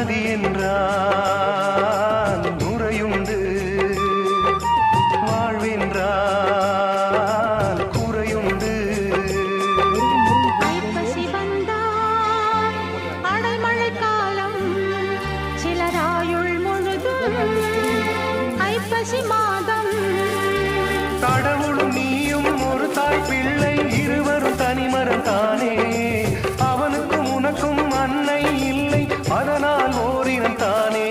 நதி என்றால் நுரையுண்டு, வாழ்வென்றால் குறையுண்டு. ஐப்பசி வந்தால் அடைமழை காலம், சிலராயுள் முழுதும் ஐப்பசி மாதம். கடவுளும் நீயும் ஒரு தாய் பிள்ளை, இருவரும் தனிமரம் தானே. அவனுக்கும் உனக்கும் அன்னை இல்லை, அதனால் ஓரினம் தானே.